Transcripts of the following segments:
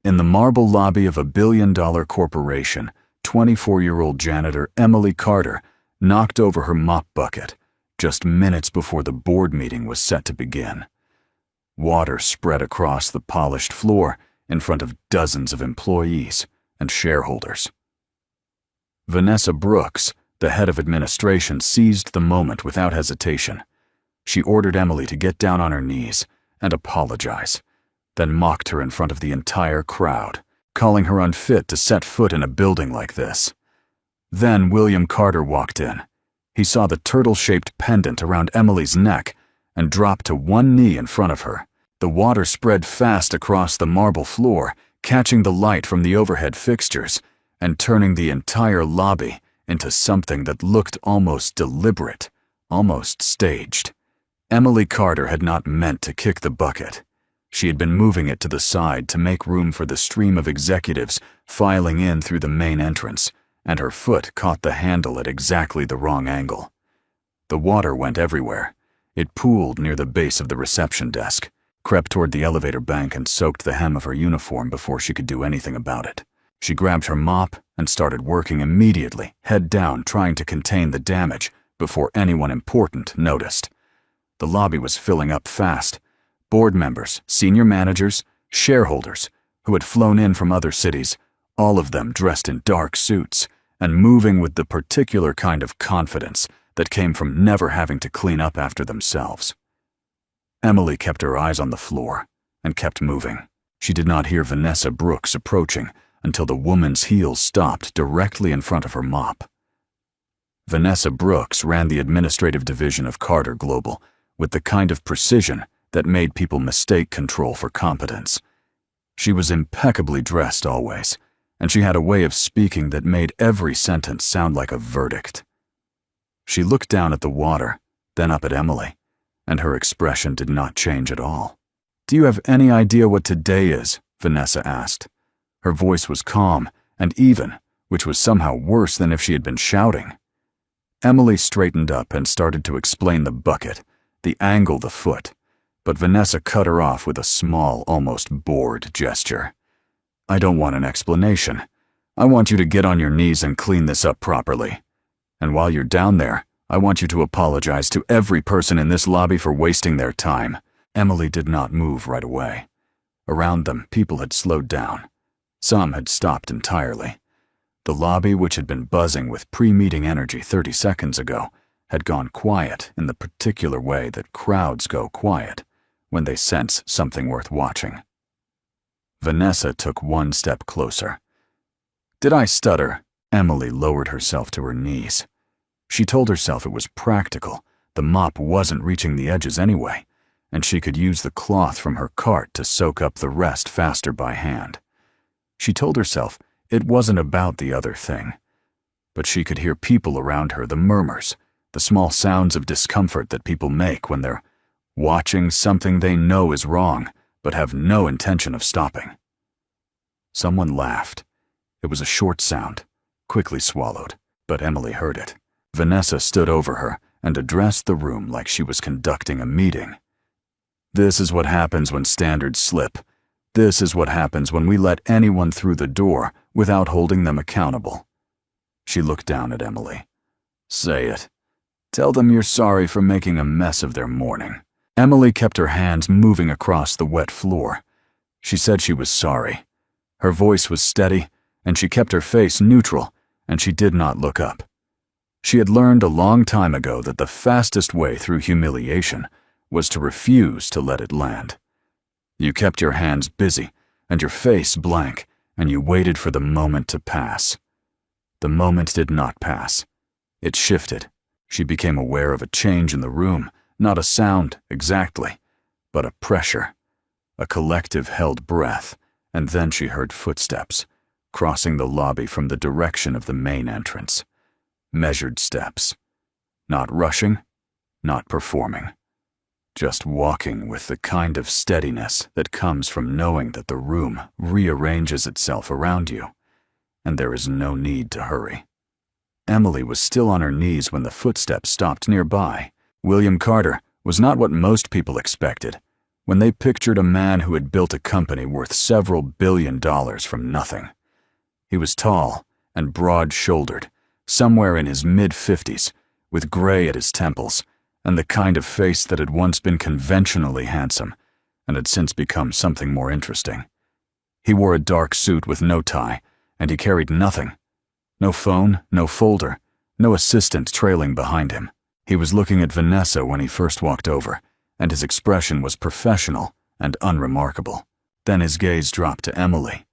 In the marble lobby of a billion-dollar corporation, 24-year-old janitor Emily Carter knocked over her mop bucket just minutes before the board meeting was set to begin. Water spread across the polished floor in front of dozens of employees and shareholders. Vanessa Brooks, the head of administration, seized the moment without hesitation. She ordered Emily to get down on her knees and apologize, then mocked her in front of the entire crowd, calling her unfit to set foot in a building like this. Then William Carter walked in. He saw the turtle-shaped pendant around Emily's neck and dropped to one knee in front of her. The water spread fast across the marble floor, catching the light from the overhead fixtures and turning the entire lobby into something that looked almost deliberate, almost staged. Emily Carter had not meant to kick the bucket. She had been moving it to the side to make room for the stream of executives filing in through the main entrance, and her foot caught the handle at exactly the wrong angle. The water went everywhere. It pooled near the base of the reception desk, crept toward the elevator bank, and soaked the hem of her uniform before she could do anything about it. She grabbed her mop and started working immediately, head down, trying to contain the damage before anyone important noticed. The lobby was filling up fast. Board members, senior managers, shareholders who had flown in from other cities, all of them dressed in dark suits and moving with the particular kind of confidence that came from never having to clean up after themselves. Emily kept her eyes on the floor and kept moving. She did not hear Vanessa Brooks approaching until the woman's heels stopped directly in front of her mop. Vanessa Brooks ran the administrative division of Carter Global with the kind of precision that made people mistake control for competence. She was impeccably dressed always, and she had a way of speaking that made every sentence sound like a verdict. She looked down at the water, then up at Emily, and her expression did not change at all. "Do you have any idea what today is?" Vanessa asked. Her voice was calm and even, which was somehow worse than if she had been shouting. Emily straightened up and started to explain the bucket, the angle, the foot, but Vanessa cut her off with a small, almost bored gesture. "I don't want an explanation. I want you to get on your knees and clean this up properly. And while you're down there, I want you to apologize to every person in this lobby for wasting their time." Emily did not move right away. Around them, people had slowed down. Some had stopped entirely. The lobby, which had been buzzing with pre-meeting energy 30 seconds ago, had gone quiet in the particular way that crowds go quiet when they sense something worth watching. Vanessa took one step closer. "Did I stutter?" Emily lowered herself to her knees. She told herself it was practical. The mop wasn't reaching the edges anyway, and she could use the cloth from her cart to soak up the rest faster by hand. She told herself it wasn't about the other thing. But she could hear people around her, the murmurs, the small sounds of discomfort that people make when they're watching something they know is wrong, but have no intention of stopping. Someone laughed. It was a short sound, quickly swallowed, but Emily heard it. Vanessa stood over her and addressed the room like she was conducting a meeting. "This is what happens when standards slip. This is what happens when we let anyone through the door without holding them accountable." She looked down at Emily. "Say it. Tell them you're sorry for making a mess of their morning." Emily kept her hands moving across the wet floor. She said she was sorry. Her voice was steady, and she kept her face neutral, and she did not look up. She had learned a long time ago that the fastest way through humiliation was to refuse to let it land. You kept your hands busy and your face blank, and you waited for the moment to pass. The moment did not pass. It shifted. She became aware of a change in the room, not a sound exactly, but a pressure, a collective held breath, and then she heard footsteps crossing the lobby from the direction of the main entrance. Measured steps. Not rushing, not performing. Just walking with the kind of steadiness that comes from knowing that the room rearranges itself around you, and there is no need to hurry. Emily was still on her knees when the footsteps stopped nearby. William Carter was not what most people expected. when they pictured a man who had built a company worth several $billion from nothing. He was tall and broad-shouldered, somewhere in his mid-50s, with gray at his temples, and the kind of face that had once been conventionally handsome and had since become something more interesting. He wore a dark suit with no tie, and he carried nothing. No phone, no folder, no assistant trailing behind him. He was looking at Vanessa when he first walked over, and his expression was professional and unremarkable. Then his gaze dropped to Emily.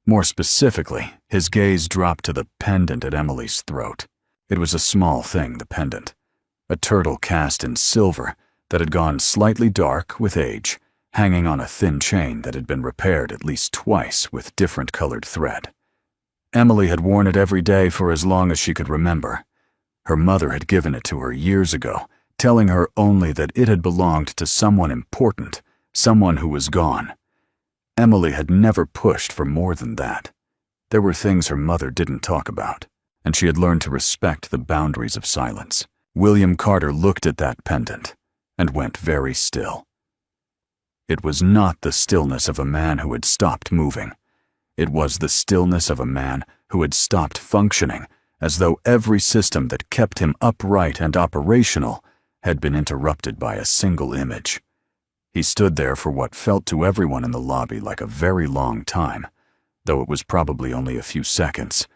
More specifically, his gaze dropped to the pendant at Emily's throat. It was a small thing, the pendant. A turtle cast in silver that had gone slightly dark with age, hanging on a thin chain that had been repaired at least twice with different colored thread. Emily had worn it every day for as long as she could remember. Her mother had given it to her years ago, telling her only that it had belonged to someone important, someone who was gone. Emily had never pushed for more than that. There were things her mother didn't talk about, and she had learned to respect the boundaries of silence. William Carter looked at that pendant and went very still. It was not the stillness of a man who had stopped moving. It was the stillness of a man who had stopped functioning, as though every system that kept him upright and operational had been interrupted by a single image. He stood there for what felt to everyone in the lobby like a very long time, though it was probably only a few seconds,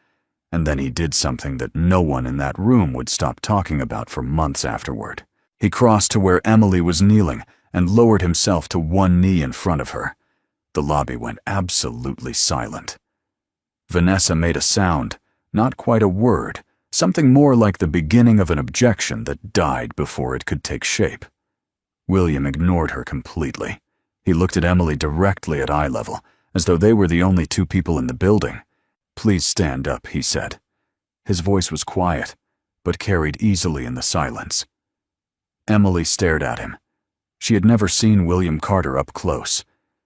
and then he did something that no one in that room would stop talking about for months afterward. He crossed to where Emily was kneeling and lowered himself to one knee in front of her. The lobby went absolutely silent. Vanessa made a sound, not quite a word, something more like the beginning of an objection that died before it could take shape. William ignored her completely. He looked at Emily directly at eye level, as though they were the only two people in the building. "Please stand up," he said. His voice was quiet, but carried easily in the silence. Emily stared at him. She had never seen William Carter up close.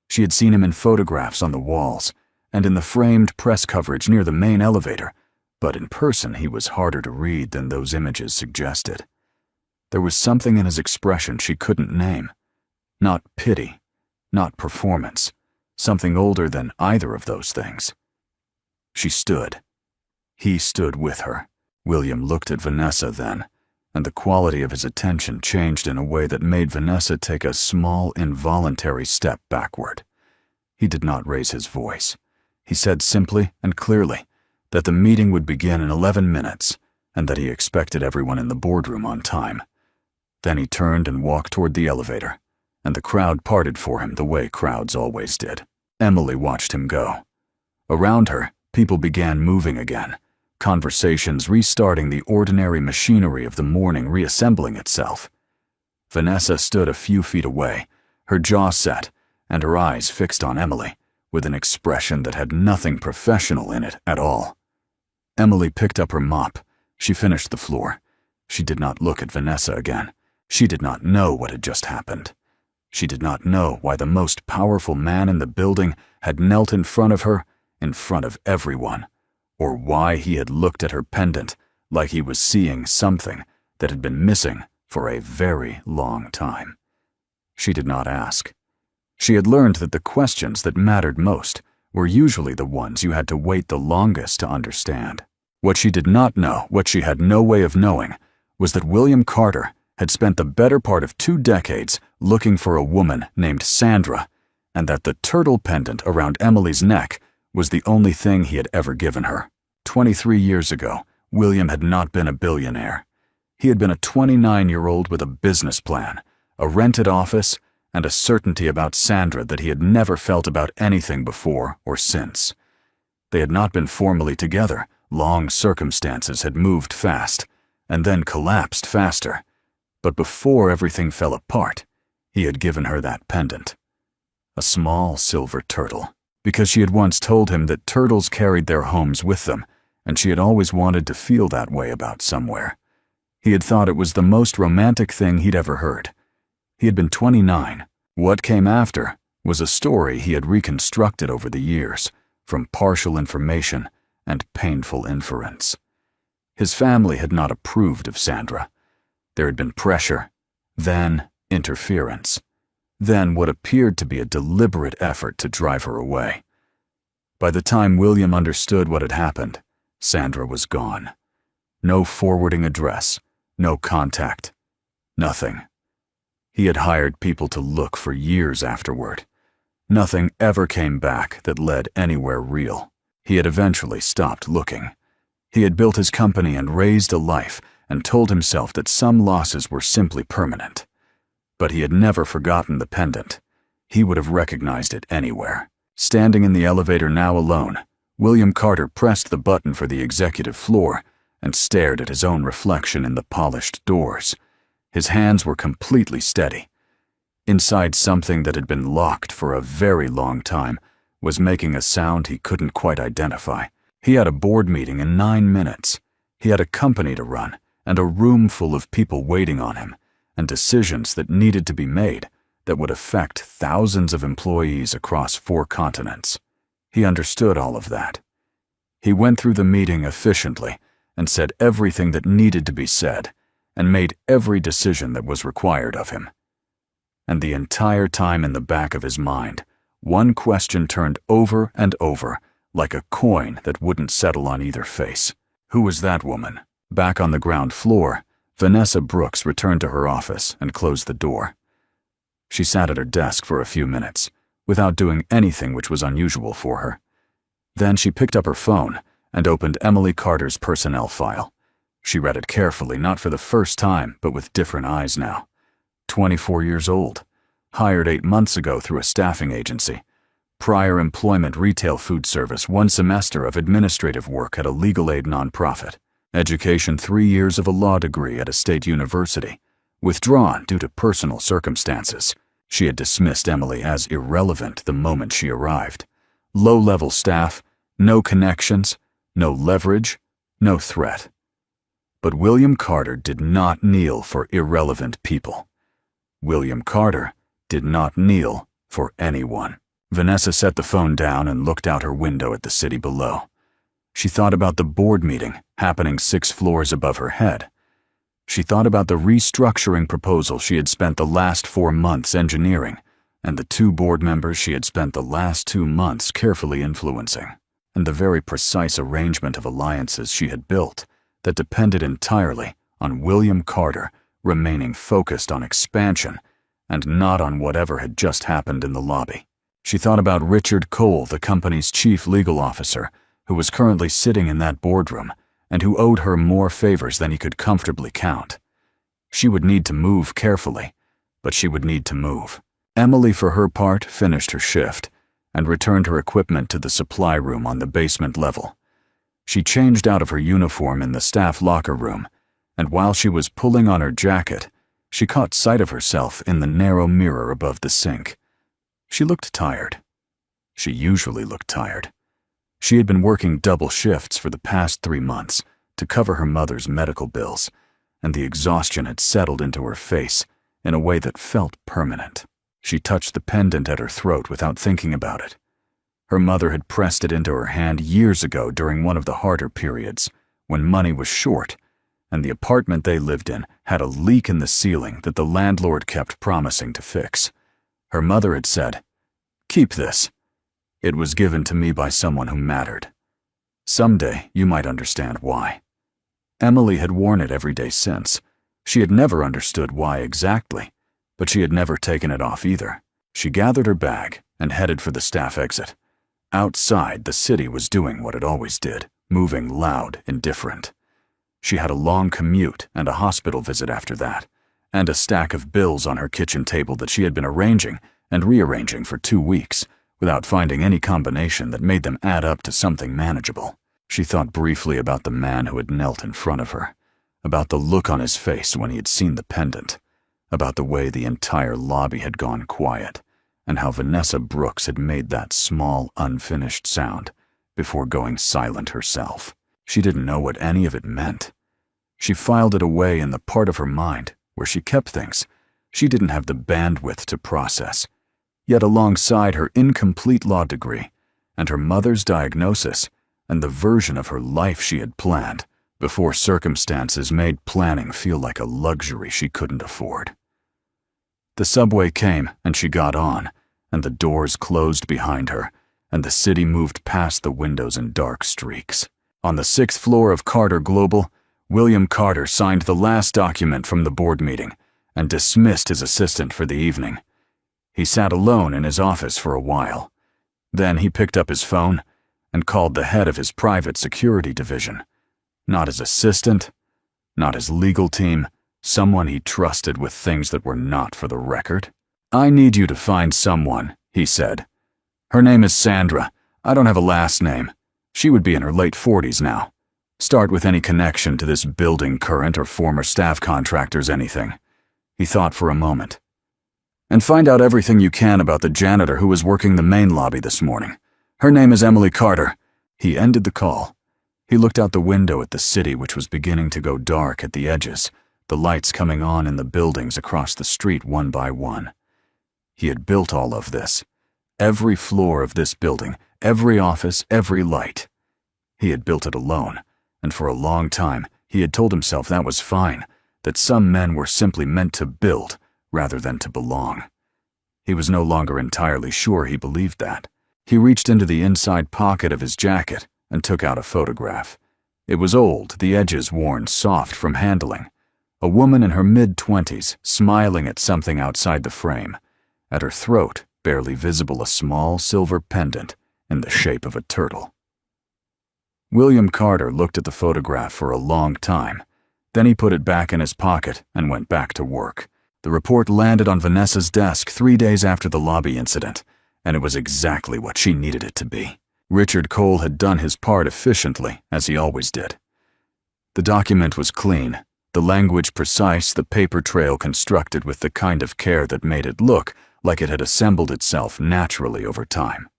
She had seen him in photographs on the walls and in the framed press coverage near the main elevator, but in person he was harder to read than those images suggested. There was something in his expression she couldn't name. Not pity, not performance, something older than either of those things. She stood. He stood with her. William looked at Vanessa then, and the quality of his attention changed in a way that made Vanessa take a small, involuntary step backward. He did not raise his voice. He said simply and clearly that the meeting would begin in 11 minutes and that he expected everyone in the boardroom on time. Then he turned and walked toward the elevator, and the crowd parted for him the way crowds always did. Emily watched him go. Around her, people began moving again, conversations restarting, the ordinary machinery of the morning reassembling itself. Vanessa stood a few feet away, her jaw set and her eyes fixed on Emily, with an expression that had nothing professional in it at all. Emily picked up her mop. She finished the floor. She did not look at Vanessa again. She did not know what had just happened. She did not know why the most powerful man in the building had knelt in front of her, in front of everyone, or why he had looked at her pendant like he was seeing something that had been missing for a very long time. She did not ask. She had learned that the questions that mattered most were usually the ones you had to wait the longest to understand. What she did not know, what she had no way of knowing, was that William Carter had spent the better part of 2 decades looking for a woman named Sandra, and that the turtle pendant around Emily's neck was the only thing he had ever given her. 23 years ago, William had not been a billionaire. He had been a 29-year-old with a business plan, a rented office, and a certainty about Sandra that he had never felt about anything before or since. They had not been formally together. Long circumstances had moved fast, and then collapsed faster. But before everything fell apart, he had given her that pendant. A small silver turtle, because she had once told him that turtles carried their homes with them, and she had always wanted to feel that way about somewhere. He had thought it was the most romantic thing he'd ever heard. He had been 29. What came after was a story he had reconstructed over the years, from partial information and painful inference. His family had not approved of Sandra. There had been pressure, then interference, then what appeared to be a deliberate effort to drive her away. By the time William understood what had happened, Sandra was gone. No forwarding address, no contact, nothing. He had hired people to look for years afterward. Nothing ever came back that led anywhere real. He had eventually stopped looking. He had built his company and raised a life and told himself that some losses were simply permanent. But he had never forgotten the pendant. He would have recognized it anywhere. Standing in the elevator now alone, William Carter pressed the button for the executive floor and stared at his own reflection in the polished doors. His hands were completely steady. Inside, something that had been locked for a very long time was making a sound he couldn't quite identify. He had a board meeting in 9 minutes. He had a company to run and a room full of people waiting on him, and decisions that needed to be made that would affect thousands of employees across 4 continents. He understood all of that. He went through the meeting efficiently and said everything that needed to be said and made every decision that was required of him. And the entire time in the back of his mind, one question turned over and over like a coin that wouldn't settle on either face. Who was that woman? Back on the ground floor, Vanessa Brooks returned to her office and closed the door. She sat at her desk for a few minutes, without doing anything which was unusual for her. Then she picked up her phone and opened Emily Carter's personnel file. She read it carefully, not for the first time, but with different eyes now. 24 years old, hired 8 months ago through a staffing agency. Prior employment, retail food service, 1 semester of administrative work at a legal aid nonprofit. Education, 3 years of a law degree at a state university. Withdrawn due to personal circumstances. She had dismissed Emily as irrelevant the moment she arrived. Low-level staff, no connections, no leverage, no threat. But William Carter did not kneel for irrelevant people. William Carter did not kneel for anyone. Vanessa set the phone down and looked out her window at the city below. She thought about the board meeting happening 6 floors above her head. She thought about the restructuring proposal she had spent the last 4 months engineering, and the 2 board members she had spent the last 2 months carefully influencing, and the very precise arrangement of alliances she had built that depended entirely on William Carter remaining focused on expansion and not on whatever had just happened in the lobby. She thought about Richard Cole, the company's chief legal officer, who was currently sitting in that boardroom and who owed her more favors than he could comfortably count. She would need to move carefully, but she would need to move. Emily, for her part, finished her shift and returned her equipment to the supply room on the basement level. She changed out of her uniform in the staff locker room, and while she was pulling on her jacket, she caught sight of herself in the narrow mirror above the sink. She looked tired. She usually looked tired. She had been working double shifts for the past 3 months to cover her mother's medical bills, and the exhaustion had settled into her face in a way that felt permanent. She touched the pendant at her throat without thinking about it. Her mother had pressed it into her hand years ago during one of the harder periods, when money was short, and the apartment they lived in had a leak in the ceiling that the landlord kept promising to fix. Her mother had said, "Keep this. It was given to me by someone who mattered. Someday you might understand why." Emily had worn it every day since. She had never understood why exactly, but she had never taken it off either. She gathered her bag and headed for the staff exit. Outside, the city was doing what it always did, moving loud, indifferent. She had a long commute and a hospital visit after that, and a stack of bills on her kitchen table that she had been arranging and rearranging for 2 weeks, without finding any combination that made them add up to something manageable. She thought briefly about the man who had knelt in front of her, about the look on his face when he had seen the pendant, about the way the entire lobby had gone quiet, and how Vanessa Brooks had made that small, unfinished sound before going silent herself. She didn't know what any of it meant. She filed it away in the part of her mind where she kept things she didn't have the bandwidth to process. Yet alongside her incomplete law degree and her mother's diagnosis and the version of her life she had planned before circumstances made planning feel like a luxury she couldn't afford. The subway came, and she got on, and the doors closed behind her, and the city moved past the windows in dark streaks. On the 6th floor of Carter Global, William Carter signed the last document from the board meeting and dismissed his assistant for the evening. He sat alone in his office for a while. Then he picked up his phone and called the head of his private security division. Not his assistant, not his legal team, someone he trusted with things that were not for the record. "I need you to find someone," he said. "Her name is Sandra. I don't have a last name. She would be in her late 40s now. Start with any connection to this building, current or former staff contractors, anything." He thought for a moment. "And find out everything you can about the janitor who was working the main lobby this morning. Her name is Emily Carter." He ended the call. He looked out the window at the city, which was beginning to go dark at the edges, the lights coming on in the buildings across the street one by one. He had built all of this. Every floor of this building, every office, every light. He had built it alone, and for a long time he had told himself that was fine, that some men were simply meant to build rather than to belong. He was no longer entirely sure he believed that. He reached into the inside pocket of his jacket and took out a photograph. It was old, the edges worn soft from handling. A woman in her mid-20s, smiling at something outside the frame. At her throat, barely visible, a small silver pendant in the shape of a turtle. William Carter looked at the photograph for a long time. Then he put it back in his pocket and went back to work. The report landed on Vanessa's desk 3 days after the lobby incident, and it was exactly what she needed it to be. Richard Cole had done his part efficiently, as he always did. The document was clean, the language precise, the paper trail constructed with the kind of care that made it look like it had assembled itself naturally over time.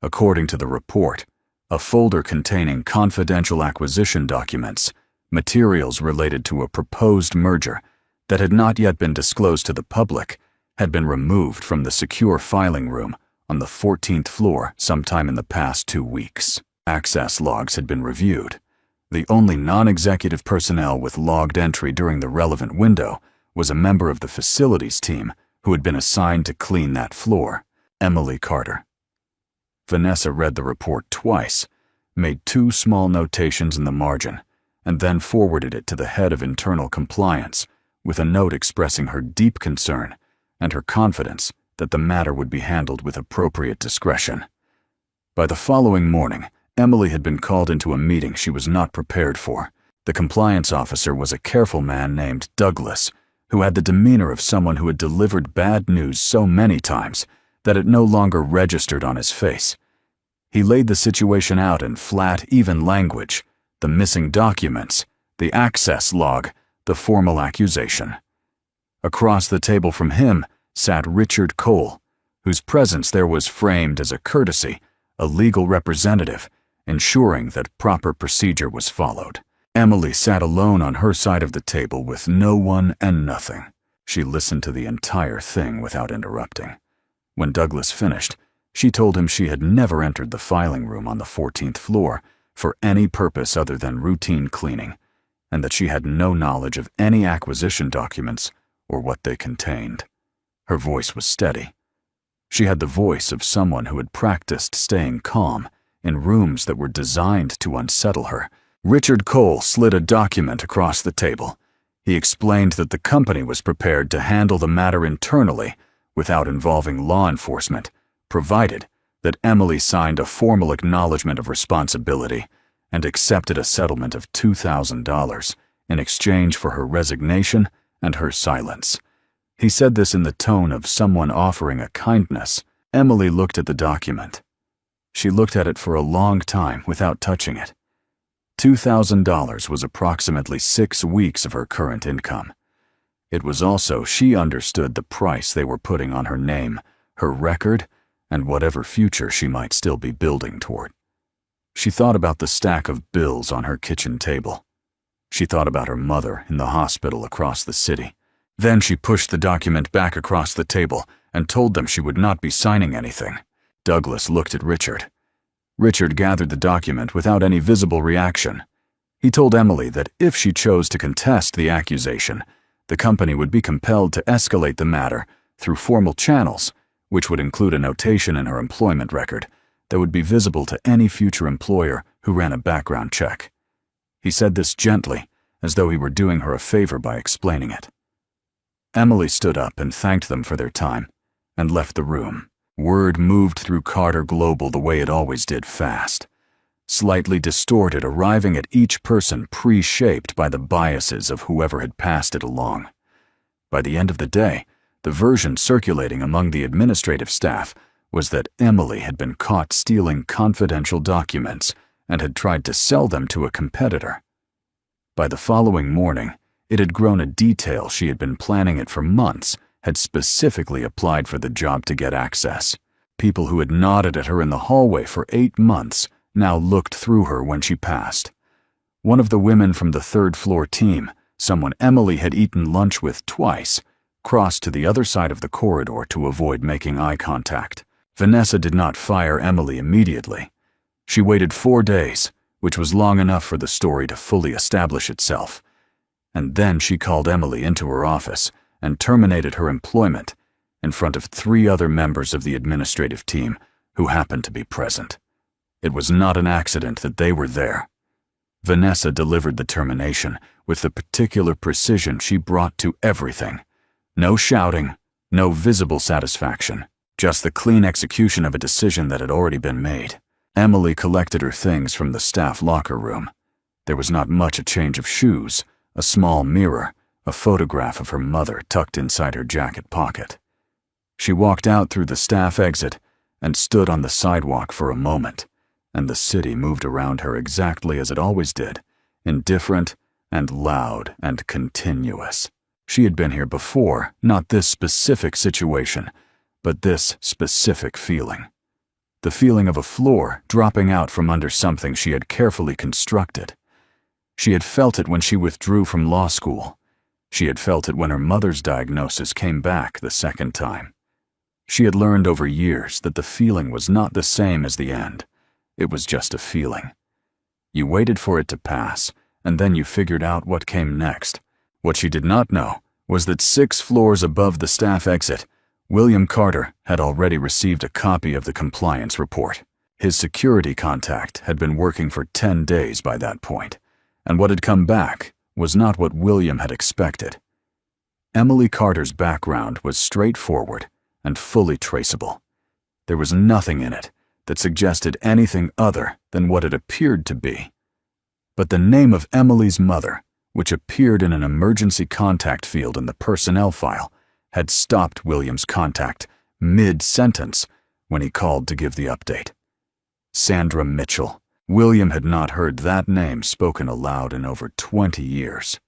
According to the report, a folder containing confidential acquisition documents, materials related to a proposed merger that had not yet been disclosed to the public, had been removed from the secure filing room on the 14th floor sometime in the past 2 weeks. Access logs had been reviewed. The only non-executive personnel with logged entry during the relevant window was a member of the facilities team who had been assigned to clean that floor, Emily Carter. Vanessa read the report twice, made 2 small notations in the margin, and then forwarded it to the head of internal compliance with a note expressing her deep concern and her confidence that the matter would be handled with appropriate discretion. By the following morning, Emily had been called into a meeting she was not prepared for. The compliance officer was a careful man named Douglas, who had the demeanor of someone who had delivered bad news so many times that it no longer registered on his face. He laid the situation out in flat, even language: the missing documents, the access log, the formal accusation. Across the table from him sat Richard Cole, whose presence there was framed as a courtesy, a legal representative, ensuring that proper procedure was followed. Emily sat alone on her side of the table with no one and nothing. She listened to the entire thing without interrupting. When Douglas finished, she told him she had never entered the filing room on the 14th floor for any purpose other than routine cleaning, and that she had no knowledge of any acquisition documents or what they contained. Her voice was steady. She had the voice of someone who had practiced staying calm in rooms that were designed to unsettle her. Richard Cole slid a document across the table. He explained that the company was prepared to handle the matter internally without involving law enforcement, provided that Emily signed a formal acknowledgement of responsibility and accepted a settlement of $2,000 in exchange for her resignation and her silence. He said this in the tone of someone offering a kindness. Emily looked at the document. She looked at it for a long time without touching it. $2,000 was approximately 6 weeks of her current income. It was also, she understood, the price they were putting on her name, her record, and whatever future she might still be building toward. She thought about the stack of bills on her kitchen table. She thought about her mother in the hospital across the city. Then she pushed the document back across the table and told them she would not be signing anything. Douglas looked at Richard. Richard gathered the document without any visible reaction. He told Emily that if she chose to contest the accusation, The company would be compelled to escalate the matter through formal channels, which would include a notation in her employment record that would be visible to any future employer who ran a background check. He said this gently, as though he were doing her a favor by explaining it. Emily stood up and thanked them for their time, and left the room. Word moved through Carter Global the way it always did, fast, slightly distorted, arriving at each person pre-shaped by the biases of whoever had passed it along. By the end of the day, the version circulating among the administrative staff was that Emily had been caught stealing confidential documents and had tried to sell them to a competitor. By the following morning, it had grown a detail. She had been planning it for months, had specifically applied for the job to get access. People who had nodded at her in the hallway for 8 months now looked through her when she passed. One of the women from the third-floor team, someone Emily had eaten lunch with twice, crossed to the other side of the corridor to avoid making eye contact. Vanessa did not fire Emily immediately. She waited 4 days, which was long enough for the story to fully establish itself. And then she called Emily into her office and terminated her employment in front of 3 other members of the administrative team who happened to be present. It was not an accident that they were there. Vanessa delivered the termination with the particular precision she brought to everything. No shouting, no visible satisfaction, just the clean execution of a decision that had already been made. Emily collected her things from the staff locker room. There was not much a change of shoes, a small mirror, a photograph of her mother tucked inside her jacket pocket. She walked out through the staff exit and stood on the sidewalk for a moment, and the city moved around her exactly as it always did, indifferent and loud and continuous. She had been here before, not this specific situation, but this specific feeling. The feeling of a floor dropping out from under something she had carefully constructed. She had felt it when she withdrew from law school. She had felt it when her mother's diagnosis came back the second time. She had learned over years that the feeling was not the same as the end. It was just a feeling. You waited for it to pass, and then you figured out what came next. What she did not know was that 6 floors above the staff exit, William Carter had already received a copy of the compliance report. His security contact had been working for 10 days by that point, and what had come back was not what William had expected. Emily Carter's background was straightforward and fully traceable. There was nothing in it that suggested anything other than what it appeared to be. But the name of Emily's mother, which appeared in an emergency contact field in the personnel file, had stopped William's contact mid-sentence when he called to give the update. Sandra Mitchell. William had not heard that name spoken aloud in over 20 years.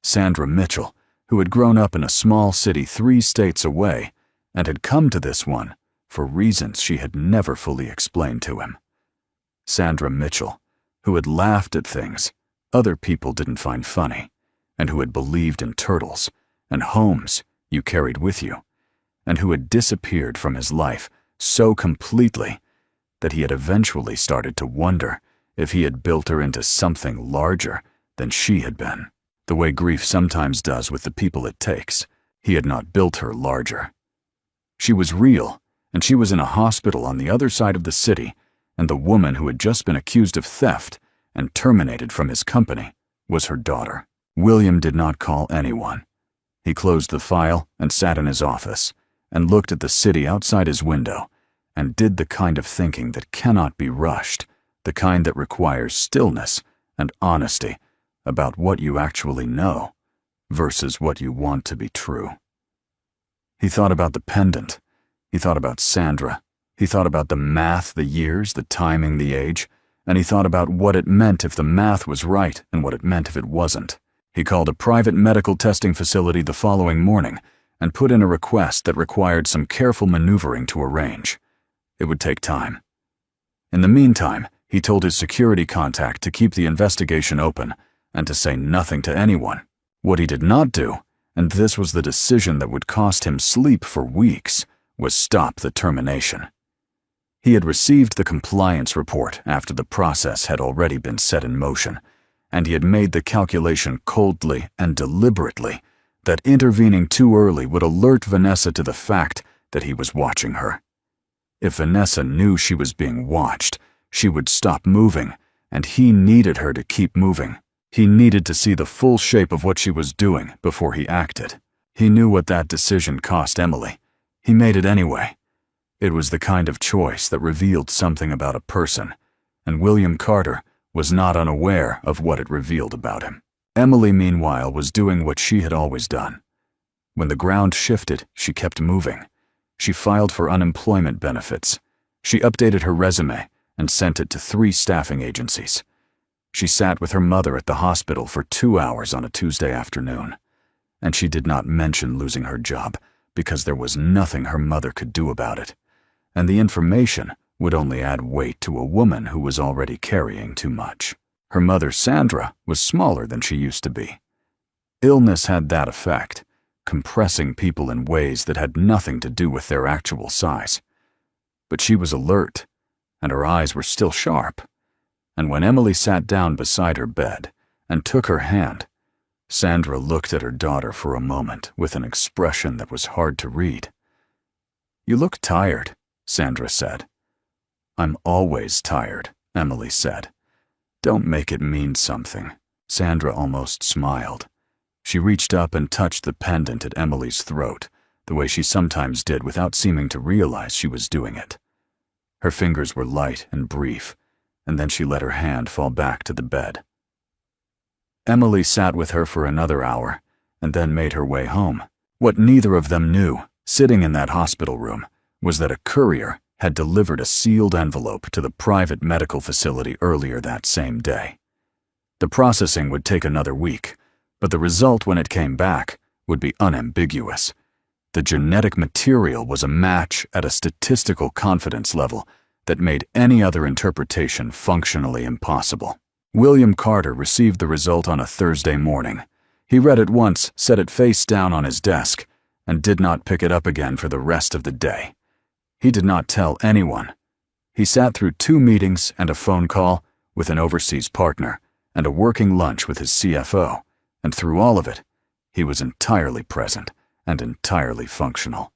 Sandra Mitchell, who had grown up in a small city 3 states away and had come to this one for reasons she had never fully explained to him. Sandra Mitchell, who had laughed at things other people didn't find funny, and who had believed in turtles and homes you carried with you, and who had disappeared from his life so completely that he had eventually started to wonder if he had built her into something larger than she had been. The way grief sometimes does with the people it takes, he had not built her larger. She was real, and she was in a hospital on the other side of the city, and the woman who had just been accused of theft and terminated from his company was her daughter. William did not call anyone. He closed the file and sat in his office and looked at the city outside his window and did the kind of thinking that cannot be rushed, the kind that requires stillness and honesty about what you actually know versus what you want to be true. He thought about the pendant. He thought about Sandra. He thought about the math, the years, the timing, the age, and he thought about what it meant if the math was right and what it meant if it wasn't. He called a private medical testing facility the following morning and put in a request that required some careful maneuvering to arrange. It would take time. In the meantime, he told his security contact to keep the investigation open and to say nothing to anyone. What he did not do, and this was the decision that would cost him sleep for weeks, was stop the termination. He had received the compliance report after the process had already been set in motion, and he had made the calculation coldly and deliberately that intervening too early would alert Vanessa to the fact that he was watching her. If Vanessa knew she was being watched, she would stop moving, and he needed her to keep moving. He needed to see the full shape of what she was doing before he acted. He knew what that decision cost Emily. He made it anyway. It was the kind of choice that revealed something about a person, and William Carter was not unaware of what it revealed about him. Emily, meanwhile, was doing what she had always done. When the ground shifted, she kept moving. She filed for unemployment benefits. She updated her resume and sent it to 3 staffing agencies. She sat with her mother at the hospital for 2 hours on a Tuesday afternoon, and she did not mention losing her job because there was nothing her mother could do about it, and the information would only add weight to a woman who was already carrying too much. Her mother, Sandra, was smaller than she used to be. Illness had that effect, compressing people in ways that had nothing to do with their actual size. But she was alert, and her eyes were still sharp. And when Emily sat down beside her bed and took her hand, Sandra looked at her daughter for a moment with an expression that was hard to read. "You look tired," Sandra said. "I'm always tired," Emily said. "Don't make it mean something." Sandra almost smiled. She reached up and touched the pendant at Emily's throat, the way she sometimes did without seeming to realize she was doing it. Her fingers were light and brief, and then she let her hand fall back to the bed. Emily sat with her for another hour, and then made her way home. What neither of them knew, sitting in that hospital room, was that a courier had delivered a sealed envelope to the private medical facility earlier that same day. The processing would take another week, but the result when it came back would be unambiguous. The genetic material was a match at a statistical confidence level that made any other interpretation functionally impossible. William Carter received the result on a Thursday morning. He read it once, set it face down on his desk, and did not pick it up again for the rest of the day. He did not tell anyone. He sat through 2 meetings and a phone call with an overseas partner and a working lunch with his CFO, and through all of it, he was entirely present and entirely functional.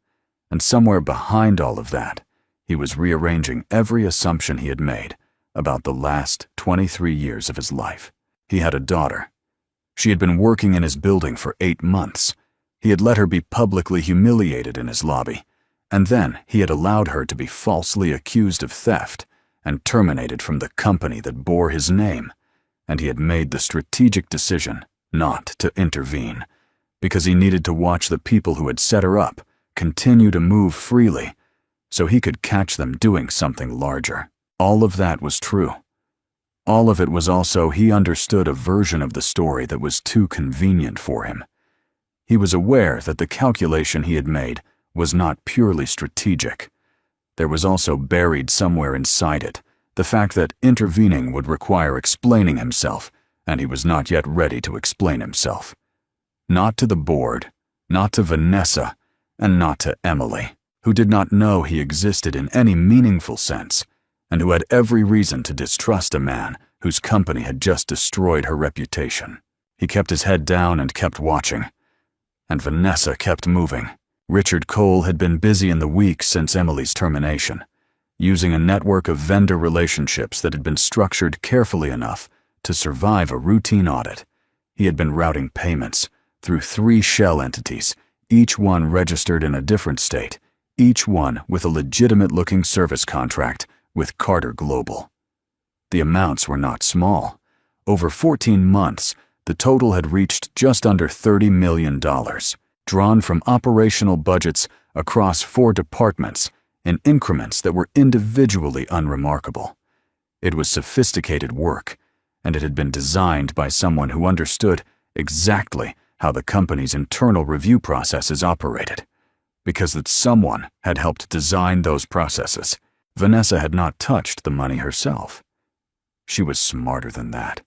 And somewhere behind all of that, he was rearranging every assumption he had made about the last 23 years of his life. He had a daughter. She had been working in his building for 8 months. He had let her be publicly humiliated in his lobby, and then he had allowed her to be falsely accused of theft and terminated from the company that bore his name, and he had made the strategic decision not to intervene, because he needed to watch the people who had set her up continue to move freely, so he could catch them doing something larger. All of that was true. All of it was also he understood a version of the story that was too convenient for him. He was aware that the calculation he had made was not purely strategic. There was also buried somewhere inside it the fact that intervening would require explaining himself, and he was not yet ready to explain himself. Not to the board, not to Vanessa, and not to Emily, who did not know he existed in any meaningful sense, and who had every reason to distrust a man whose company had just destroyed her reputation. He kept his head down and kept watching, and Vanessa kept moving. Richard Cole had been busy in the weeks since Emily's termination, using a network of vendor relationships that had been structured carefully enough to survive a routine audit. He had been routing payments through 3 shell entities, each one registered in a different state, each one with a legitimate-looking service contract with Carter Global. The amounts were not small. Over 14 months, the total had reached just under $30 million, drawn from operational budgets across 4 departments in increments that were individually unremarkable. It was sophisticated work, and it had been designed by someone who understood exactly how the company's internal review processes operated, because that someone had helped design those processes. Vanessa had not touched the money herself. She was smarter than that.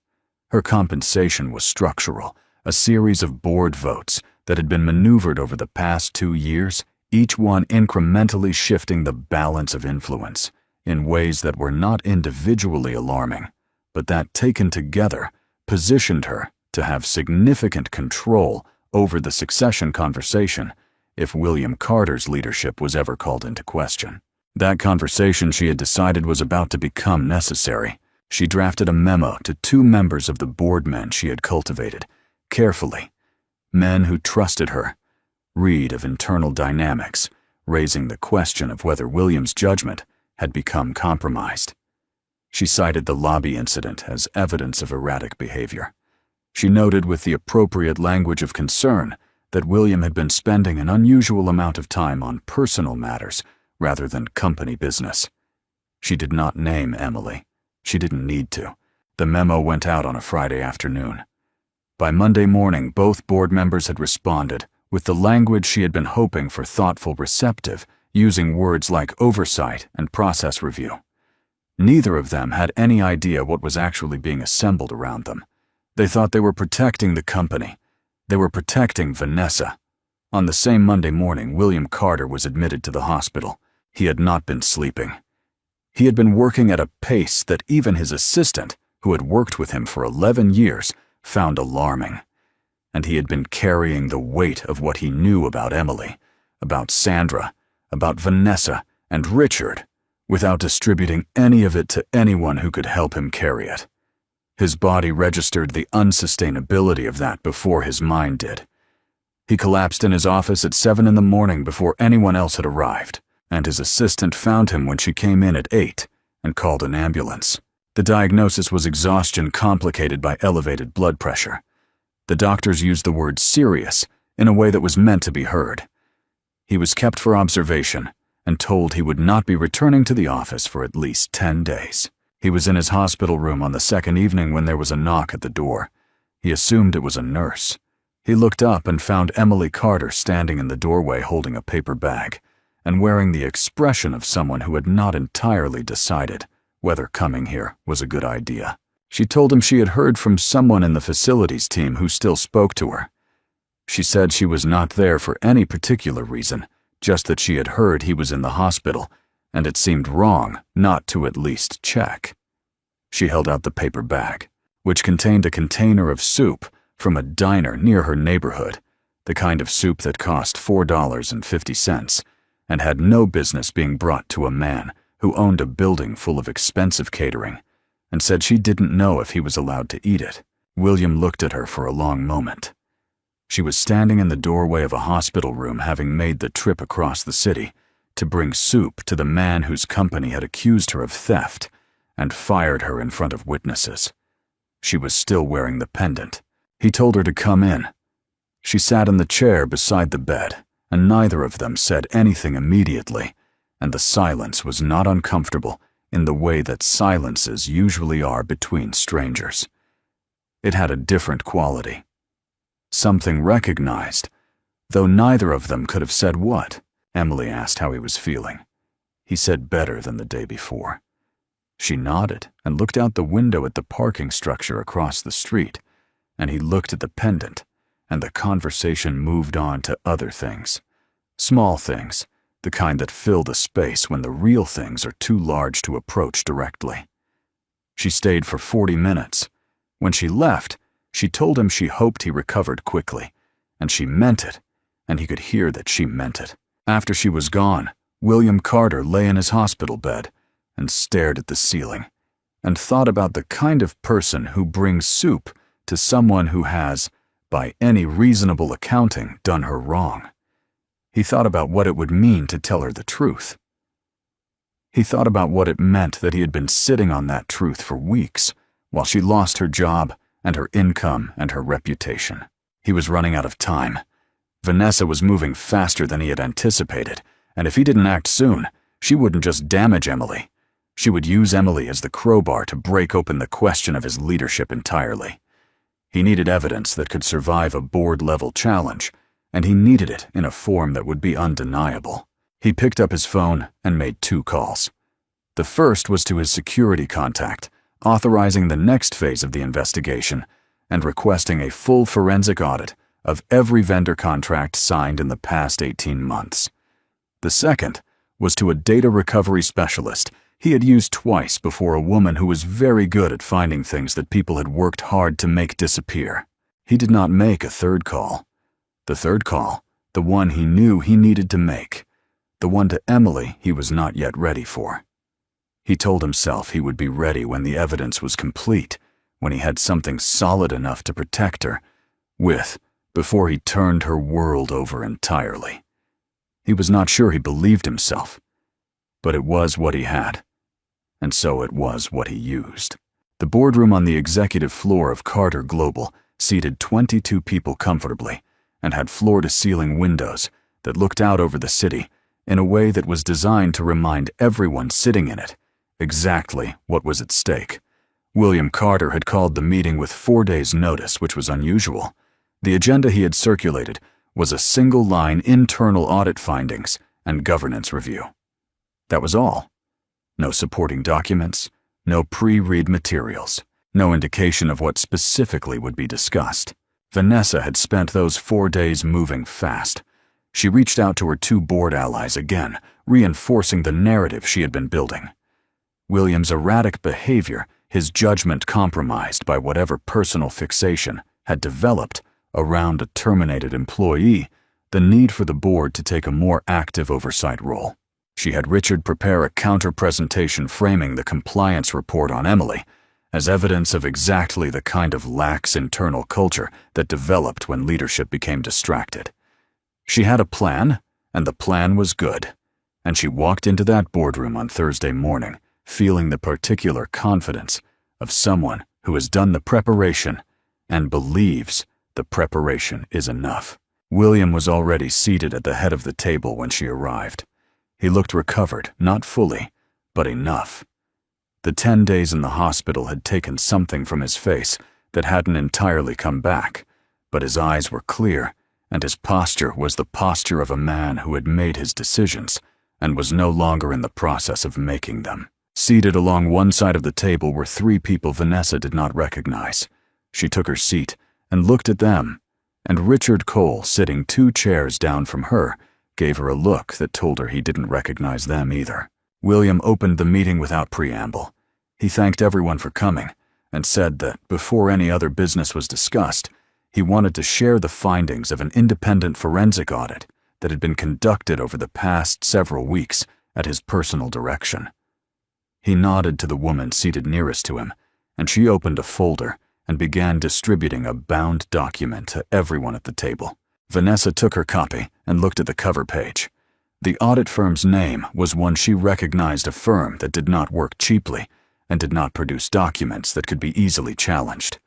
Her compensation was structural, a series of board votes that had been maneuvered over the past 2 years, each one incrementally shifting the balance of influence in ways that were not individually alarming, but that, taken together, positioned her to have significant control over the succession conversation if William Carter's leadership was ever called into question. That conversation, she had decided, was about to become necessary. She drafted a memo to 2 members of the board men she had cultivated, carefully, men who trusted her. Read of internal dynamics, raising the question of whether William's judgment had become compromised. She cited the lobby incident as evidence of erratic behavior. She noted with the appropriate language of concern that William had been spending an unusual amount of time on personal matters rather than company business. She did not name Emily. She didn't need to. The memo went out on a Friday afternoon. By Monday morning, both board members had responded with the language she had been hoping for: thoughtful, receptive, using words like oversight and process review. Neither of them had any idea what was actually being assembled around them. They thought they were protecting the company. They were protecting Vanessa. On the same Monday morning, William Carter was admitted to the hospital. He had not been sleeping. He had been working at a pace that even his assistant, who had worked with him for 11 years, found alarming. And he had been carrying the weight of what he knew about Emily, about Sandra, about Vanessa and Richard, without distributing any of it to anyone who could help him carry it. His body registered the unsustainability of that before his mind did. He collapsed in his office at 7 in the morning before anyone else had arrived, and his assistant found him when she came in at 8 and called an ambulance. The diagnosis was exhaustion complicated by elevated blood pressure. The doctors used the word serious in a way that was meant to be heard. He was kept for observation and told he would not be returning to the office for at least 10 days. He was in his hospital room on the second evening when there was a knock at the door. He assumed it was a nurse. He looked up and found Emily Carter standing in the doorway holding a paper bag and wearing the expression of someone who had not entirely decided whether coming here was a good idea. She told him she had heard from someone in the facilities team who still spoke to her. She said she was not there for any particular reason, just that she had heard he was in the hospital, and it seemed wrong not to at least check. She held out the paper bag, which contained a container of soup from a diner near her neighborhood, the kind of soup that cost $4.50 and had no business being brought to a man who owned a building full of expensive catering, and said she didn't know if he was allowed to eat it. William looked at her for a long moment. She was standing in the doorway of a hospital room, having made the trip across the city to bring soup to the man whose company had accused her of theft and fired her in front of witnesses. She was still wearing the pendant. He told her to come in. She sat in the chair beside the bed, and neither of them said anything immediately, and the silence was not uncomfortable in the way that silences usually are between strangers. It had a different quality. Something recognized, though neither of them could have said what. Emily asked how he was feeling. He said better than the day before. She nodded and looked out the window at the parking structure across the street, and he looked at the pendant, and the conversation moved on to other things. Small things, the kind that fill the space when the real things are too large to approach directly. She stayed for 40 minutes. When she left, she told him she hoped he recovered quickly, and she meant it, and he could hear that she meant it. After she was gone, William Carter lay in his hospital bed and stared at the ceiling, and thought about the kind of person who brings soup to someone who has, by any reasonable accounting, done her wrong. He thought about what it would mean to tell her the truth. He thought about what it meant that he had been sitting on that truth for weeks, while she lost her job and her income and her reputation. He was running out of time. Vanessa was moving faster than he had anticipated, and if he didn't act soon, she wouldn't just damage Emily. She would use Emily as the crowbar to break open the question of his leadership entirely. He needed evidence that could survive a board-level challenge, and he needed it in a form that would be undeniable. He picked up his phone and made 2 calls. The first was to his security contact, authorizing the next phase of the investigation and requesting a full forensic audit of every vendor contract signed in the past 18 months. The second was to a data recovery specialist he had used twice before, a woman who was very good at finding things that people had worked hard to make disappear. He did not make a third call. The third call, the one he knew he needed to make, the one to Emily he was not yet ready for. He told himself he would be ready when the evidence was complete, when he had something solid enough to protect her with, before he turned her world over entirely. He was not sure he believed himself, but it was what he had, and so it was what he used. The boardroom on the executive floor of Carter Global seated 22 people comfortably and had floor-to-ceiling windows that looked out over the city in a way that was designed to remind everyone sitting in it exactly what was at stake. William Carter had called the meeting with 4 days' notice, which was unusual. The agenda he had circulated was a single-line internal audit findings and governance review. That was all. No supporting documents, no pre-read materials, no indication of what specifically would be discussed. Vanessa had spent those 4 days moving fast. She reached out to her 2 board allies again, reinforcing the narrative she had been building. William's erratic behavior, his judgment compromised by whatever personal fixation had developed around a terminated employee, the need for the board to take a more active oversight role. She had Richard prepare a counter-presentation framing the compliance report on Emily as evidence of exactly the kind of lax internal culture that developed when leadership became distracted. She had a plan, and the plan was good, and she walked into that boardroom on Thursday morning feeling the particular confidence of someone who has done the preparation and believes the preparation is enough. William was already seated at the head of the table when she arrived. He looked recovered, not fully, but enough. The 10 days in the hospital had taken something from his face that hadn't entirely come back, but his eyes were clear, and his posture was the posture of a man who had made his decisions and was no longer in the process of making them. Seated along one side of the table were 3 people Vanessa did not recognize. She took her seat and looked at them, and Richard Cole, sitting 2 chairs down from her, gave her a look that told her he didn't recognize them either. William opened the meeting without preamble. He thanked everyone for coming and said that before any other business was discussed, he wanted to share the findings of an independent forensic audit that had been conducted over the past several weeks at his personal direction. He nodded to the woman seated nearest to him, and she opened a folder and began distributing a bound document to everyone at the table. Vanessa took her copy and looked at the cover page. The audit firm's name was one she recognized, a firm that did not work cheaply and did not produce documents that could be easily challenged.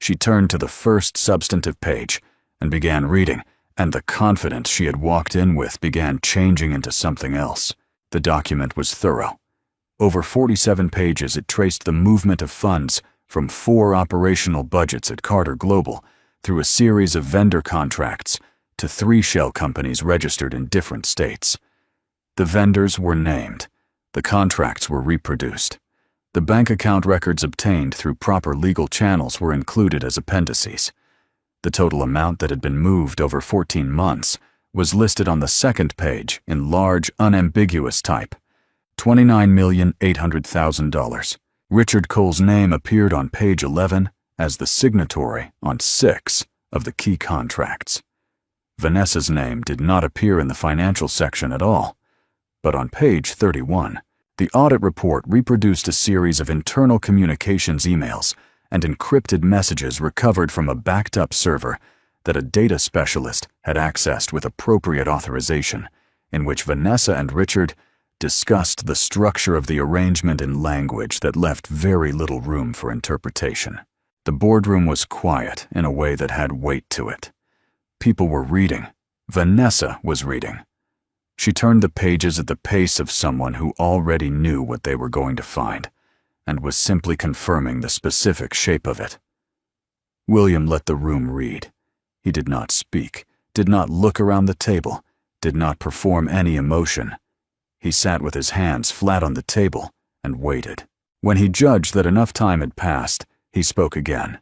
She turned to the first substantive page and began reading, and the confidence she had walked in with began changing into something else. The document was thorough. Over 47 pages, it traced the movement of funds from 4 operational budgets at Carter Global through a series of vendor contracts to 3 shell companies registered in different states. The vendors were named. The contracts were reproduced. The bank account records obtained through proper legal channels were included as appendices. The total amount that had been moved over 14 months was listed on the second page in large, unambiguous type: $29,800,000. Richard Cole's name appeared on page 11 as the signatory on 6 of the key contracts. Vanessa's name did not appear in the financial section at all, but on page 31, the audit report reproduced a series of internal communications emails and encrypted messages recovered from a backed-up server that a data specialist had accessed with appropriate authorization, in which Vanessa and Richard discussed the structure of the arrangement in language that left very little room for interpretation. The boardroom was quiet in a way that had weight to it. People were reading. Vanessa was reading. She turned the pages at the pace of someone who already knew what they were going to find, and was simply confirming the specific shape of it. William let the room read. He did not speak, did not look around the table, did not perform any emotion. He sat with his hands flat on the table and waited. When he judged that enough time had passed, he spoke again.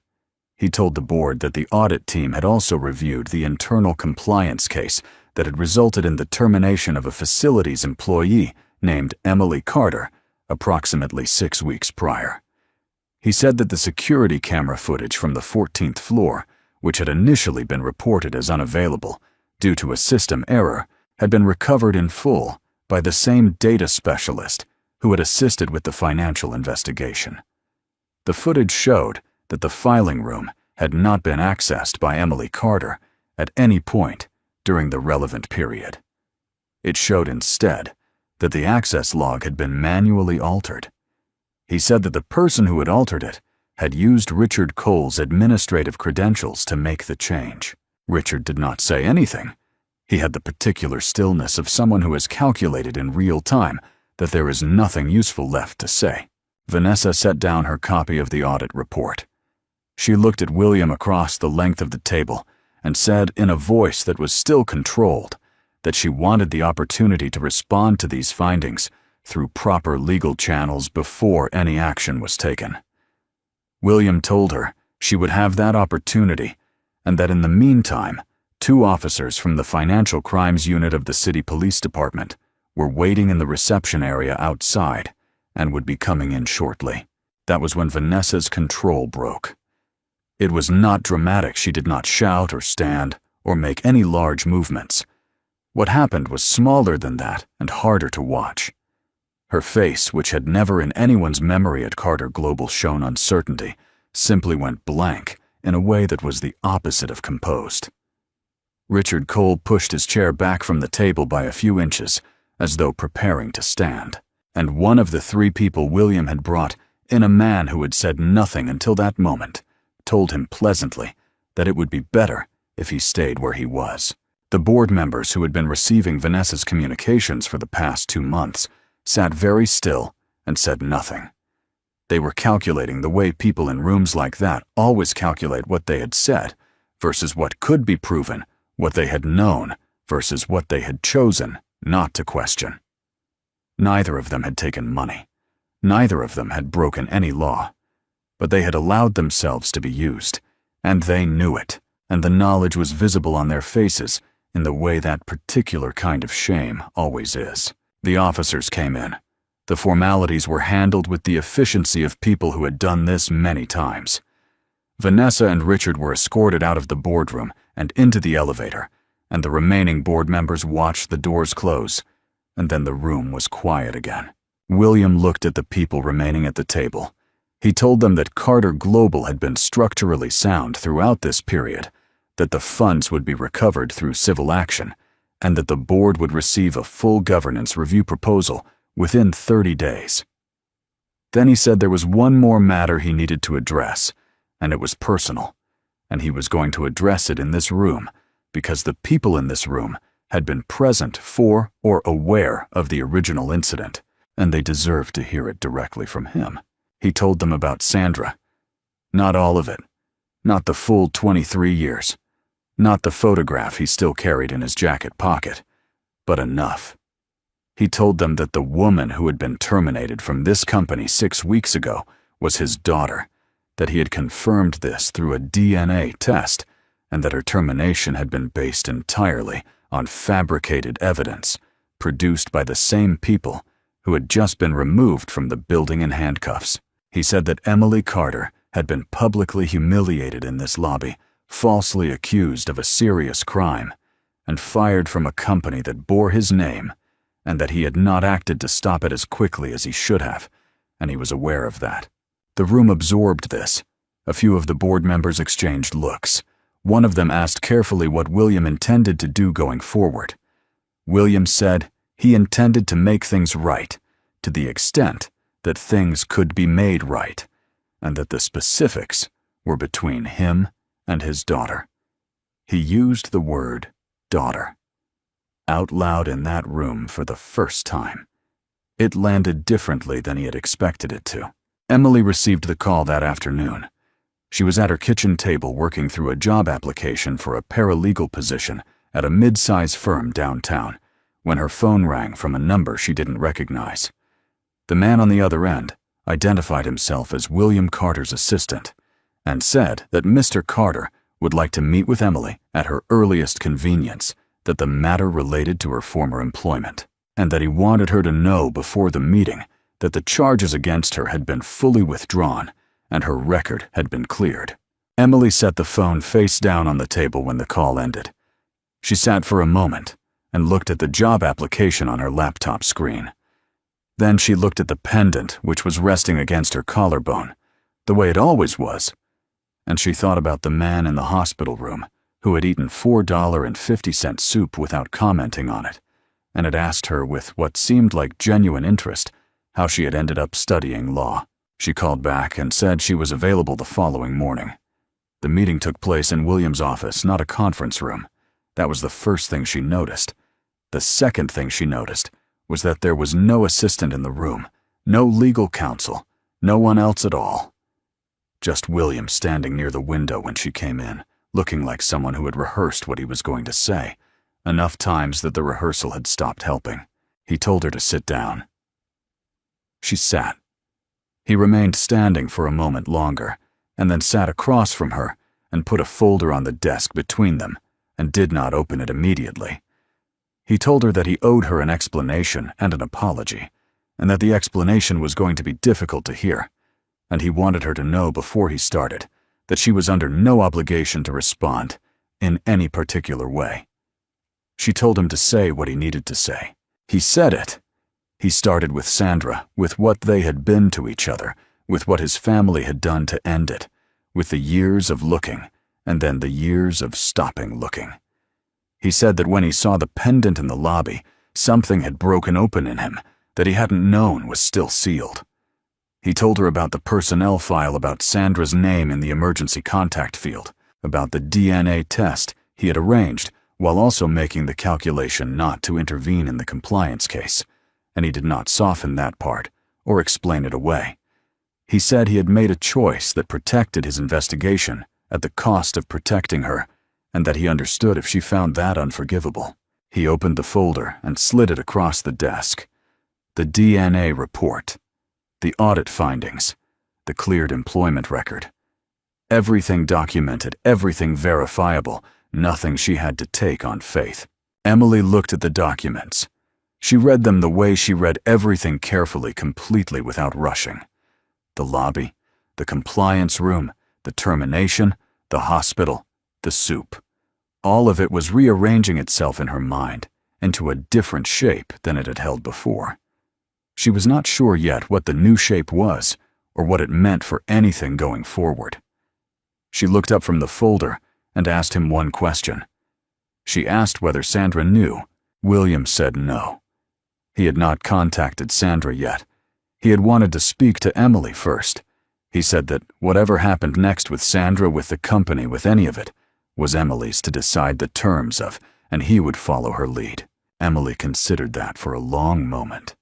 He told the board that the audit team had also reviewed the internal compliance case that had resulted in the termination of a facilities employee named Emily Carter approximately 6 weeks prior. He said that the security camera footage from the 14th floor which had initially been reported as unavailable due to a system error, had been recovered in full by the same data specialist who had assisted with the financial investigation. The footage showed that the filing room had not been accessed by Emily Carter at any point during the relevant period. It showed instead that the access log had been manually altered. He said that the person who had altered it had used Richard Cole's administrative credentials to make the change. Richard did not say anything. He had the particular stillness of someone who has calculated in real time that there is nothing useful left to say. Vanessa set down her copy of the audit report. She looked at William across the length of the table and said in a voice that was still controlled that she wanted the opportunity to respond to these findings through proper legal channels before any action was taken. William told her she would have that opportunity and that in the meantime, 2 officers from the Financial Crimes Unit of the City Police Department were waiting in the reception area outside and would be coming in shortly. That was when Vanessa's control broke. It was not dramatic. She did not shout or stand or make any large movements. What happened was smaller than that and harder to watch. Her face, which had never in anyone's memory at Carter Global shown uncertainty, simply went blank in a way that was the opposite of composed. Richard Cole pushed his chair back from the table by a few inches, as though preparing to stand, and one of the 3 people William had brought in, a man who had said nothing until that moment, told him pleasantly that it would be better if he stayed where he was. The board members who had been receiving Vanessa's communications for the past 2 months sat very still and said nothing. They were calculating the way people in rooms like that always calculate what they had said versus what could be proven, what they had known versus what they had chosen not to question. Neither of them had taken money. Neither of them had broken any law. But they had allowed themselves to be used, and they knew it, and the knowledge was visible on their faces in the way that particular kind of shame always is. The officers came in. The formalities were handled with the efficiency of people who had done this many times. Vanessa and Richard were escorted out of the boardroom and into the elevator, and the remaining board members watched the doors close, and then the room was quiet again. William looked at the people remaining at the table. He told them that Carter Global had been structurally sound throughout this period, that the funds would be recovered through civil action, and that the board would receive a full governance review proposal within 30 days. Then he said there was one more matter he needed to address, and it was personal, and he was going to address it in this room because the people in this room had been present for or aware of the original incident, and they deserved to hear it directly from him. He told them about Sandra. Not all of it. Not the full 23 years. Not the photograph he still carried in his jacket pocket, but enough. He told them that the woman who had been terminated from this company 6 weeks ago was his daughter, that he had confirmed this through a DNA test, and that her termination had been based entirely on fabricated evidence produced by the same people who had just been removed from the building in handcuffs. He said that Emily Carter had been publicly humiliated in this lobby, falsely accused of a serious crime, and fired from a company that bore his name, and that he had not acted to stop it as quickly as he should have, and he was aware of that. The room absorbed this. A few of the board members exchanged looks. One of them asked carefully what William intended to do going forward. William said he intended to make things right, to the extent that things could be made right, and that the specifics were between him and his daughter. He used the word daughter out loud in that room for the first time. It landed differently than he had expected it to. Emily received the call that afternoon. She was at her kitchen table working through a job application for a paralegal position at a mid-size firm downtown when her phone rang from a number she didn't recognize. The man on the other end identified himself as William Carter's assistant and said that Mr. Carter would like to meet with Emily at her earliest convenience, that the matter related to her former employment, and that he wanted her to know before the meeting that the charges against her had been fully withdrawn and her record had been cleared. Emily set the phone face down on the table when the call ended. She sat for a moment and looked at the job application on her laptop screen. Then she looked at the pendant which was resting against her collarbone, the way it always was, and she thought about the man in the hospital room who had eaten $4.50 soup without commenting on it, and had asked her with what seemed like genuine interest how she had ended up studying law. She called back and said she was available the following morning. The meeting took place in William's office, not a conference room. That was the first thing she noticed. The second thing she noticed was that there was no assistant in the room, no legal counsel, no one else at all. Just William standing near the window when she came in, looking like someone who had rehearsed what he was going to say, enough times that the rehearsal had stopped helping. He told her to sit down. She sat. He remained standing for a moment longer, and then sat across from her and put a folder on the desk between them, and did not open it immediately. He told her that he owed her an explanation and an apology, and that the explanation was going to be difficult to hear, and he wanted her to know before he started that she was under no obligation to respond in any particular way. She told him to say what he needed to say. He said it. He started with Sandra, with what they had been to each other, with what his family had done to end it, with the years of looking, and then the years of stopping looking. He said that when he saw the pendant in the lobby, something had broken open in him that he hadn't known was still sealed. He told her about the personnel file, about Sandra's name in the emergency contact field, about the DNA test he had arranged, while also making the calculation not to intervene in the compliance case, and he did not soften that part or explain it away. He said he had made a choice that protected his investigation at the cost of protecting her, and that he understood if she found that unforgivable. He opened the folder and slid it across the desk. The DNA report, the audit findings, the cleared employment record. Everything documented, everything verifiable, nothing she had to take on faith. Emily looked at the documents. She read them the way she read everything carefully, completely without rushing. The lobby, the compliance room, the termination, the hospital, the soup. All of it was rearranging itself in her mind into a different shape than it had held before. She was not sure yet what the new shape was or what it meant for anything going forward. She looked up from the folder and asked him one question. She asked whether Sandra knew. William said no. He had not contacted Sandra yet. He had wanted to speak to Emily first. He said that whatever happened next with Sandra, with the company, with any of it, was Emily's to decide the terms of, and he would follow her lead. Emily considered that for a long moment.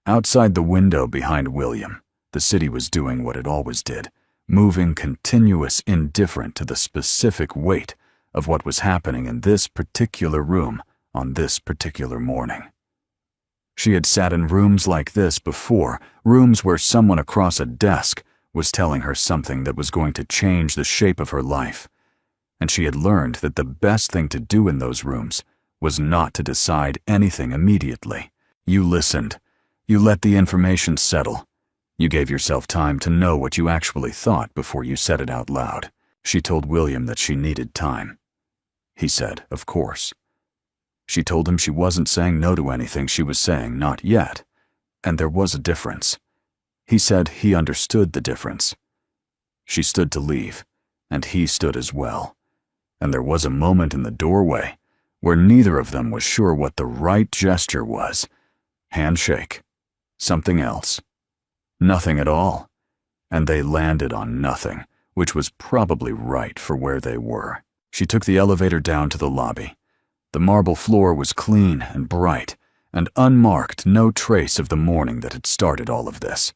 Outside the window behind William, the city was doing what it always did, moving continuous, indifferent to the specific weight of what was happening in this particular room on this particular morning. She had sat in rooms like this before, rooms where someone across a desk was telling her something that was going to change the shape of her life, and she had learned that the best thing to do in those rooms was not to decide anything immediately. You listened. You let the information settle. You gave yourself time to know what you actually thought before you said it out loud. She told William that she needed time. He said, of course. She told him she wasn't saying no to anything, she was saying not yet, and there was a difference. He said he understood the difference. She stood to leave, and he stood as well, and there was a moment in the doorway where neither of them was sure what the right gesture was. Handshake. Something else. Nothing at all. And they landed on nothing, which was probably right for where they were. She took the elevator down to the lobby. The marble floor was clean and bright, and unmarked, no trace of the morning that had started all of this.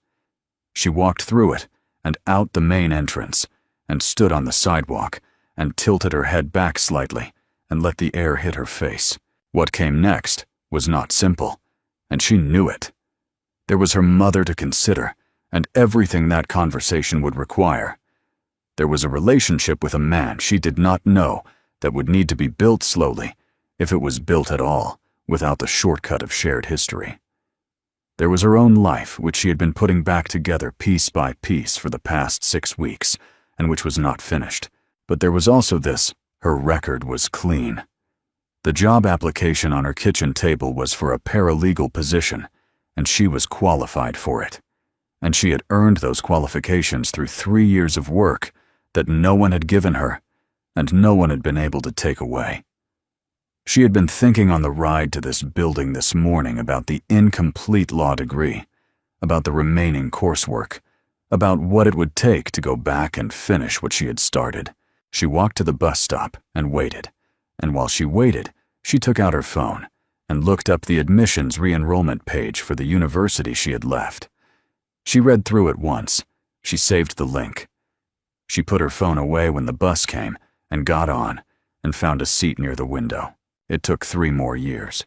She walked through it and out the main entrance, and stood on the sidewalk, and tilted her head back slightly, and let the air hit her face. What came next was not simple, and she knew it. There was her mother to consider, and everything that conversation would require. There was a relationship with a man she did not know that would need to be built slowly, if it was built at all, without the shortcut of shared history. There was her own life, which she had been putting back together piece by piece for the past 6 weeks, and which was not finished. But there was also this: her record was clean. The job application on her kitchen table was for a paralegal position, and she was qualified for it. And she had earned those qualifications through 3 years of work that no one had given her, and no one had been able to take away. She had been thinking on the ride to this building this morning about the incomplete law degree, about the remaining coursework, about what it would take to go back and finish what she had started. She walked to the bus stop and waited, and while she waited, she took out her phone and looked up the admissions re-enrollment page for the university she had left. She read through it once. She saved the link. She put her phone away when the bus came and got on and found a seat near the window. It took 3 more years.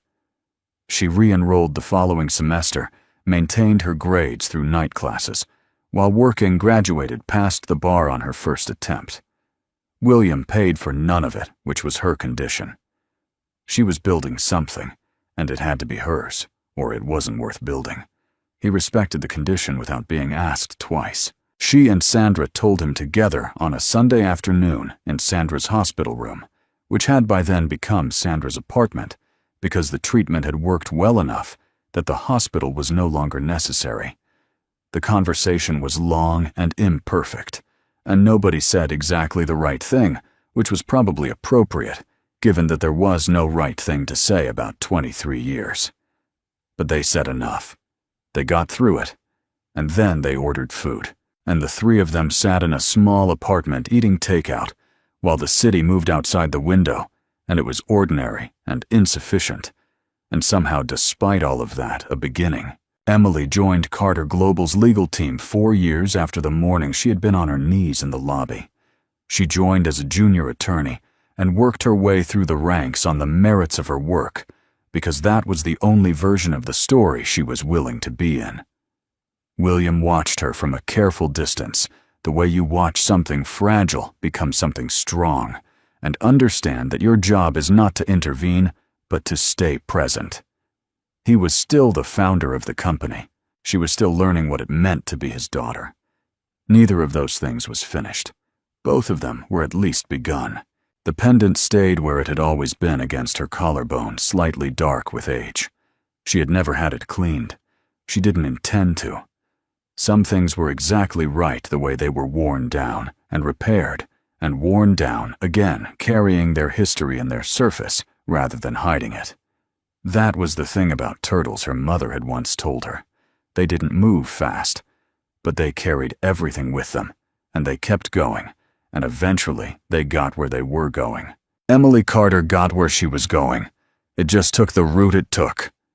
She re-enrolled the following semester, maintained her grades through night classes, while working graduated past the bar on her first attempt. William paid for none of it, which was her condition. She was building something, and it had to be hers, or it wasn't worth building. He respected the condition without being asked twice. She and Sandra told him together on a Sunday afternoon in Sandra's hospital room, which had by then become Sandra's apartment, because the treatment had worked well enough that the hospital was no longer necessary. The conversation was long and imperfect, and nobody said exactly the right thing, which was probably appropriate, given that there was no right thing to say about 23 years. But they said enough. They got through it, and then they ordered food, and the 3 of them sat in a small apartment eating takeout, while the city moved outside the window, and it was ordinary and insufficient, and somehow despite all of that, a beginning. Emily joined Carter Global's legal team 4 years after the morning she had been on her knees in the lobby. She joined as a junior attorney and worked her way through the ranks on the merits of her work, because that was the only version of the story she was willing to be in. William watched her from a careful distance, the way you watch something fragile become something strong, and understand that your job is not to intervene, but to stay present. He was still the founder of the company. She was still learning what it meant to be his daughter. Neither of those things was finished. Both of them were at least begun. The pendant stayed where it had always been against her collarbone, slightly dark with age. She had never had it cleaned. She didn't intend to. Some things were exactly right the way they were worn down and repaired, and worn down again, carrying their history in their surface rather than hiding it. That was the thing about turtles her mother had once told her. They didn't move fast, but they carried everything with them, and they kept going, and eventually they got where they were going. Emily Carter got where she was going. It just took the route it took.